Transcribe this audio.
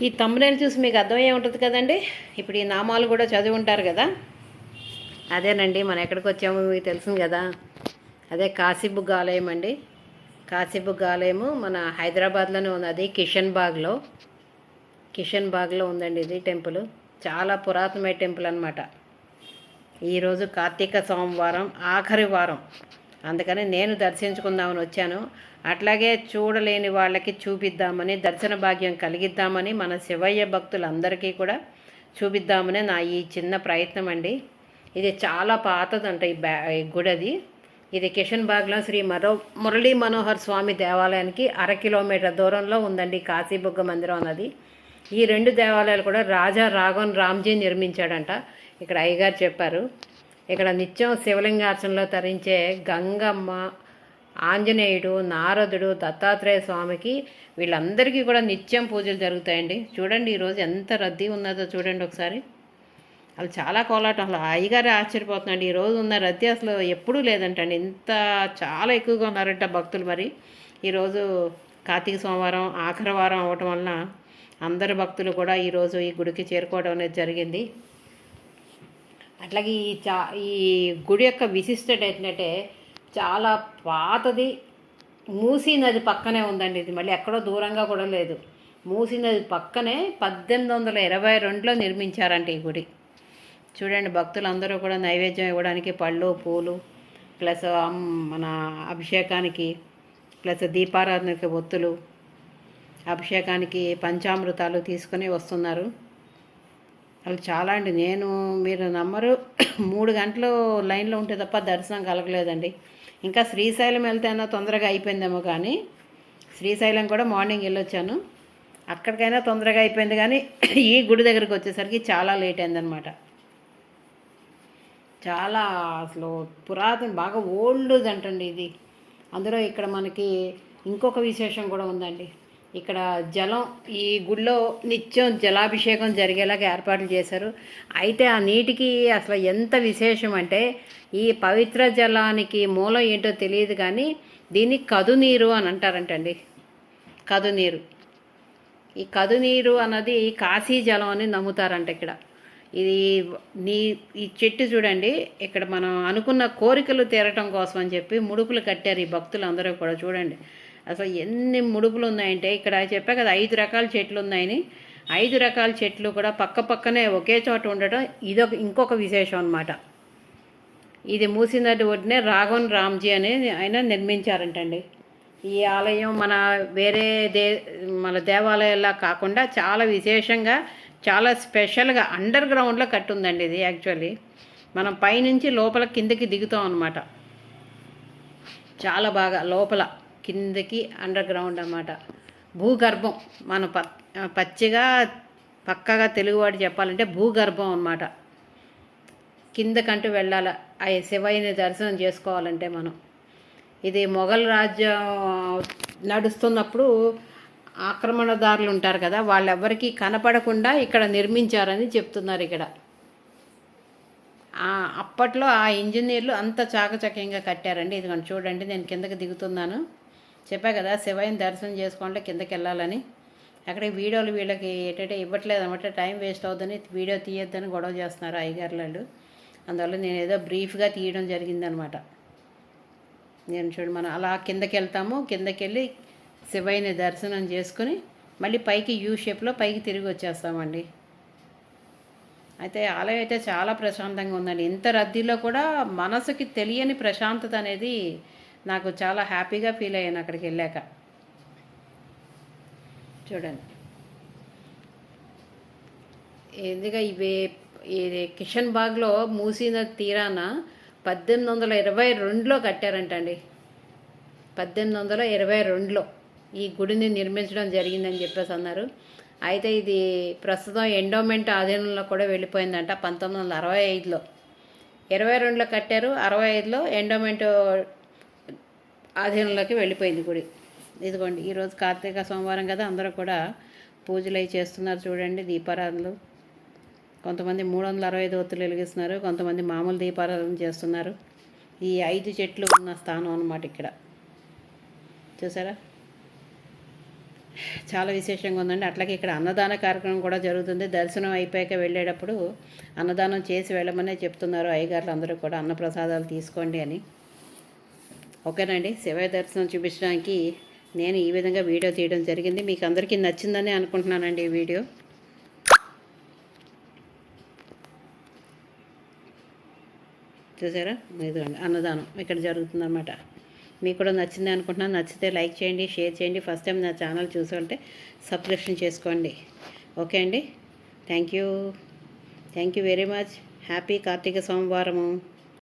ఈ తమ్మునేలు చూసి మీకు అర్థమయ్యే ఉంటుంది కదండి. ఇప్పుడు ఈ నామాలు కూడా చదివి ఉంటారు కదా. అదేనండి మనం ఎక్కడికి వచ్చామో మీకు తెలుసు కదా. అదే కాశీబుగ్గ ఆలయం అండి. కాశీబుగ్గ ఆలయము మన హైదరాబాద్లోనే ఉంది. అది కిషన్ బాగ్లో ఉందండి ఇది టెంపుల్. చాలా పురాతనమైన టెంపుల్ అనమాట. ఈరోజు కార్తీక సోమవారం ఆఖరి వారం, అందుకని నేను దర్శించుకుందామని వచ్చాను. అట్లాగే చూడలేని వాళ్ళకి చూపిద్దామని, దర్శన భాగ్యం కలిగిద్దామని, మన శివయ్య భక్తులందరికీ కూడా చూపిద్దామని నా ఈ చిన్న ప్రయత్నం అండి. ఇది చాలా పాతదంట ఈ గుడి. ఇది కిషన్ బాగ్లో శ్రీ మురళీ మనోహర్ స్వామి దేవాలయానికి 1/2 కిలోమీటర్ దూరంలో ఉందండి కాశీబుగ్గ మందిరం అన్నది. ఈ 2 దేవాలయాలు కూడా రాజా రాఘవన్ రామ్జీ నిర్మించాడంట. ఇక్కడ అయ్యగారు చెప్పారు. ఇక్కడ నిత్యం శివలింగార్చనలో తరించే గంగమ్మ, ఆంజనేయుడు, నారదుడు, దత్తాత్రేయ స్వామికి వీళ్ళందరికీ కూడా నిత్యం పూజలు జరుగుతాయండి. చూడండి ఈరోజు ఎంత రద్దీ ఉన్నదో చూడండి ఒకసారి. అసలు చాలా కోలాటం. అసలు అయ్యగారే ఆశ్చర్యపోతున్నాండి. ఈరోజు ఉన్న రద్దీ అసలు ఎప్పుడూ లేదంటండి. ఇంత చాలా ఎక్కువగా ఉన్నారంట భక్తులు. మరి ఈరోజు కార్తీక సోమవారం ఆఖరి వారం అవటం వలన అందరు భక్తులు కూడా ఈరోజు ఈ గుడికి చేరుకోవడం అనేది జరిగింది. అట్లాగే ఈ గుడి యొక్క విశిష్టత ఏంటంటే చాలా పాతది. మూసీ నది పక్కనే ఉందండి. ఇది మళ్ళీ ఎక్కడో దూరంగా కూడా లేదు. మూసీ నది పక్కనే 1822లో నిర్మించారంట ఈ గుడి. చూడండి భక్తులందరూ కూడా నైవేద్యం ఇవ్వడానికి పళ్ళు, పూలు, ప్లస్ మన అభిషేకానికి, ప్లస్ దీపారాధనకి ఒత్తులు, అభిషేకానికి పంచామృతాలు తీసుకుని వస్తున్నారు. అవి చాలా అండి. మీరు నమ్మరు, 3 గంటలు లైన్లో ఉంటే తప్ప దర్శనం కలగలేదండి. ఇంకా శ్రీశైలం వెళ్తేనా తొందరగా అయిపోయిందేమో, కానీ శ్రీశైలం కూడా మార్నింగ్ వెళ్ళొచ్చాను. అక్కడికైనా తొందరగా అయిపోయింది, కానీ ఈ గుడి దగ్గరికి వచ్చేసరికి చాలా లేట్ అయిందనమాట. చాలా అసలు పురాతన, బాగా ఓల్డ్ అంటండి ఇది. అందులో ఇక్కడ మనకి ఇంకొక విశేషం కూడా ఉందండి. ఇక్కడ జలం, ఈ గుడిలో నిత్యం జలాభిషేకం జరిగేలాగా ఏర్పాట్లు చేశారు. అయితే ఆ నీటికి అసలు ఎంత విశేషం అంటే, ఈ పవిత్ర జలానికి మూలం ఏంటో తెలియదు, కానీ దీన్ని కదునీరు అని అంటారంటండి. కదునీరు, ఈ కదునీరు అన్నది కాశీ జలం అని నమ్ముతారంట ఇక్కడ. ఇది ఈ చెట్టు చూడండి, ఇక్కడ మనం అనుకున్న కోరికలు తీరటం కోసం అని చెప్పి ముడుపులు కట్టారు ఈ భక్తులు అందరూ కూడా. చూడండి అసలు ఎన్ని ముడుపులు ఉన్నాయంటే, ఇక్కడ చెప్పా కదా 5 రకాల చెట్లు ఉన్నాయని. 5 రకాల చెట్లు కూడా పక్క పక్కనే ఒకే చోట ఉండటం ఇంకొక విశేషం అన్నమాట. ఇది మూసీ నది ఒడ్డునే రాఘవన్ రామ్జీ అని ఆయన నిర్మించారంటండి. ఈ ఆలయం మన దేవాలయాల్లో కాకుండా చాలా విశేషంగా, చాలా స్పెషల్గా అండర్ గ్రౌండ్లో కట్టుందండి ఇది. యాక్చువల్లీ మనం పైనుంచి లోపల కిందకి దిగుతాం అన్నమాట. చాలా బాగా లోపల కిందకి అండర్ గ్రౌండ్ అన్నమాట. భూగర్భం, మన పచ్చిగా పక్కగా తెలుగువాడు చెప్పాలంటే భూగర్భం అన్నమాట. కిందకంటూ వెళ్ళాలి ఆ శివయ్యని దర్శనం చేసుకోవాలంటే మనం. ఇది మొఘల్ రాజ్యం నడుస్తున్నప్పుడు ఆక్రమణదారులు ఉంటారు కదా, వాళ్ళెవ్వరికీ కనపడకుండా ఇక్కడ నిర్మించారని చెప్తున్నారు ఇక్కడ. అప్పట్లో ఆ ఇంజనీర్లు అంత చాకచక్యంగా కట్టారండి. ఇది మనం చూడండి, నేను కిందకి దిగుతున్నాను. చెప్పా కదా శివయ్యని దర్శనం చేసుకోవాలంటే కిందకి వెళ్ళాలని. అక్కడ వీడియోలు వీళ్ళకి ఏంటంటే ఇవ్వట్లేదు అనమాట, టైం వేస్ట్ అవుతుందని వీడియో తీయొద్దని గొడవ చేస్తున్నారు అయ్యగారులు. అందువల్ల నేను ఏదో బ్రీఫ్గా తీయడం జరిగిందనమాట. మనం అలా కిందకి వెళ్తాము. కిందకి వెళ్ళి శివయ్యని దర్శనం చేసుకుని మళ్ళీ పైకి యూ షేప్లో పైకి తిరిగి వచ్చేస్తామండి. అయితే ఆలయం అయితే చాలా ప్రశాంతంగా ఉందండి. ఇంత రద్దీలో కూడా మనసుకి తెలియని ప్రశాంతత అనేది నాకు చాలా హ్యాపీగా ఫీల్ అయ్యాను అక్కడికి వెళ్ళాక. చూడండి ఎందుగా ఇది కిషన్ బాగ్లో మూసీ నది తీరాన 1822లో కట్టారంటండి. 1822లో ఈ గుడిని నిర్మించడం జరిగిందని చెప్పేసి అన్నారు. అయితే ఇది ప్రస్తుతం ఎండోమెంట్ ఆధీనంలో కూడా వెళ్ళిపోయిందంట. 1965లో 22లో కట్టారు, 65లో ఎండోమెంట్ ఆధీనంలోకి వెళ్ళిపోయింది గుడి. ఇదిగోండి ఈరోజు కార్తీక సోమవారం కదా, అందరూ కూడా పూజలు అవి చేస్తున్నారు. చూడండి దీపారాధనలు. కొంతమంది 365 ఒత్తులు వెలిగిస్తున్నారు, కొంతమంది మామూలు దీపారాధన చేస్తున్నారు. ఈ 5 చెట్లు ఉన్న స్థానం అన్నమాట ఇక్కడ. చూసారా? చాలా విశేషంగా ఉందండి. అట్లాగే ఇక్కడ అన్నదాన కార్యక్రమం కూడా జరుగుతుంది. దర్శనం అయిపోయాక వెళ్ళేటప్పుడు అన్నదానం చేసి వెళ్ళమనే చెప్తున్నారు అయ్యగారులు అందరూ కూడా, అన్నప్రసాదాలు తీసుకోండి అని. ఓకేనండి, శివయ్య దర్శనం చూపించడానికి నేను ఈ విధంగా వీడియో తీయడం జరిగింది. మీకు అందరికీ నచ్చిందని అనుకుంటున్నానండి ఈ వీడియో. చూసారా, ఇదిగోండి అన్నదానం ఇక్కడ జరుగుతుందన్నమాట. మీకు కూడా నచ్చింది అనుకుంటున్నాను. నచ్చితే లైక్ చేయండి, షేర్ చేయండి. ఫస్ట్ టైం నా ఛానల్ చూసుకుంటే సబ్స్క్రిప్షన్ చేసుకోండి. ఓకే అండి, thank you very much. Happy Karthika సోమవారము.